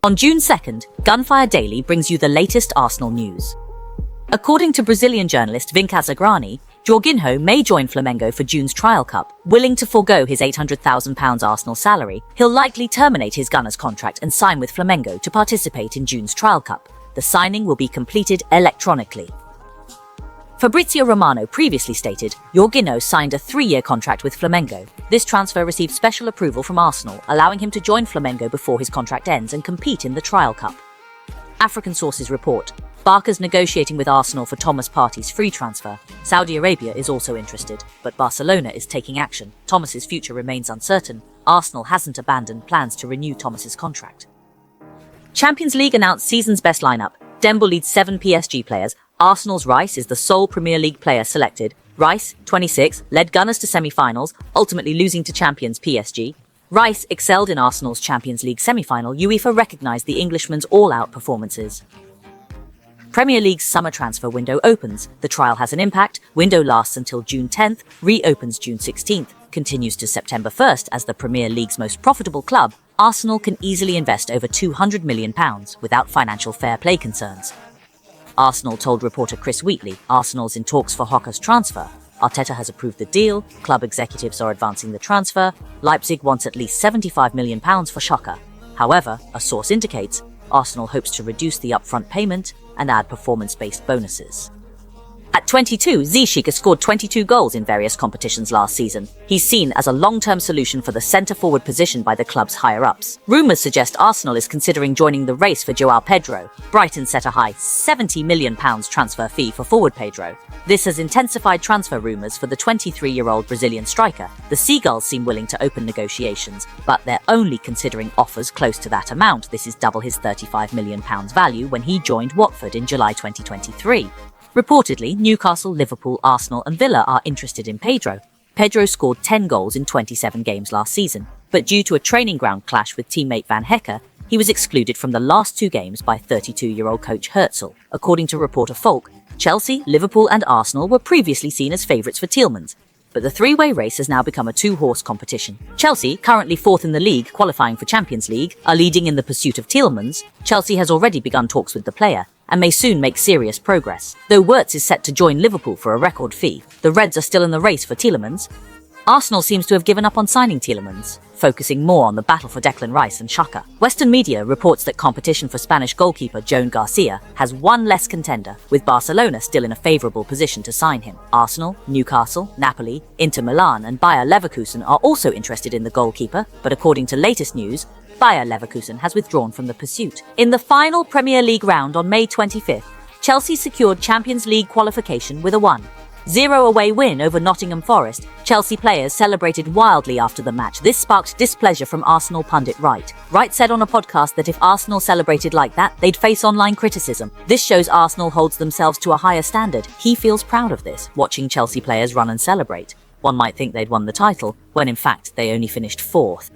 On June 2nd, Gunfire Daily brings you the latest Arsenal news. According to Brazilian journalist Vincas Agrani, Jorginho may join Flamengo for June's Trial Cup. Willing to forego his £800,000 Arsenal salary, he'll likely terminate his Gunners contract and sign with Flamengo to participate in June's Trial Cup. The signing will be completed electronically. Fabrizio Romano previously stated Jorginho signed a 3-year contract with Flamengo. This transfer received special approval from Arsenal, allowing him to join Flamengo before his contract ends and compete in the Trial Cup. African sources report Barca's negotiating with Arsenal for Thomas Partey's free transfer. Saudi Arabia is also interested, but Barcelona is taking action. Thomas's future remains uncertain. Arsenal hasn't abandoned plans to renew Thomas's contract. Champions League announced season's best lineup. Dembo leads 7 PSG players. Arsenal's Rice is the sole Premier League player selected. Rice, 26, led Gunners to semi-finals, ultimately losing to champions PSG. Rice excelled in Arsenal's Champions League semi-final. UEFA recognised the Englishman's all-out performances. Premier League's summer transfer window opens. The trial has an impact. Window lasts until June 10th, reopens June 16th, continues to September 1st. As the Premier League's most profitable club, Arsenal can easily invest over £200 million without financial fair play concerns. Arsenal told reporter Chris Wheatley Arsenal's in talks for Hoka's transfer. Arteta has approved the deal, club executives are advancing the transfer, Leipzig wants at least £75 million for Xhaka. However, a source indicates Arsenal hopes to reduce the upfront payment and add performance-based bonuses. At 22, Ziyech has scored 22 goals in various competitions last season. He's seen as a long-term solution for the centre-forward position by the club's higher-ups. Rumours suggest Arsenal is considering joining the race for João Pedro. Brighton set a high £70 million transfer fee for forward Pedro. This has intensified transfer rumours for the 23-year-old Brazilian striker. The Seagulls seem willing to open negotiations, but they're only considering offers close to that amount. This is double his £35 million value when he joined Watford in July 2023. Reportedly, Newcastle, Liverpool, Arsenal and Villa are interested in Pedro. Pedro scored 10 goals in 27 games last season, but due to a training ground clash with teammate Van Hecker, he was excluded from the last 2 games by 32-year-old coach Herzl. According to reporter Falk, Chelsea, Liverpool and Arsenal were previously seen as favourites for Tielemans, but the 3-way race has now become a 2-horse competition. Chelsea, currently 4th in the league, qualifying for Champions League, are leading in the pursuit of Tielemans. Chelsea has already begun talks with the player, and may soon make serious progress. Though Wirtz is set to join Liverpool for a record fee, the Reds are still in the race for Tielemans. Arsenal seems to have given up on signing Tielemans, focusing more on the battle for Declan Rice and Xhaka. Western media reports that competition for Spanish goalkeeper Joan Garcia has one less contender, with Barcelona still in a favourable position to sign him. Arsenal, Newcastle, Napoli, Inter Milan and Bayer Leverkusen are also interested in the goalkeeper, but according to latest news, Bayer Leverkusen has withdrawn from the pursuit. In the final Premier League round on May 25th, Chelsea secured Champions League qualification with a 1-0 away win over Nottingham Forest. Chelsea players celebrated wildly after the match. This sparked displeasure from Arsenal pundit Wright. Wright said on a podcast that if Arsenal celebrated like that, they'd face online criticism. This shows Arsenal holds themselves to a higher standard. He feels proud of this, watching Chelsea players run and celebrate. One might think they'd won the title, when in fact they only finished 4th.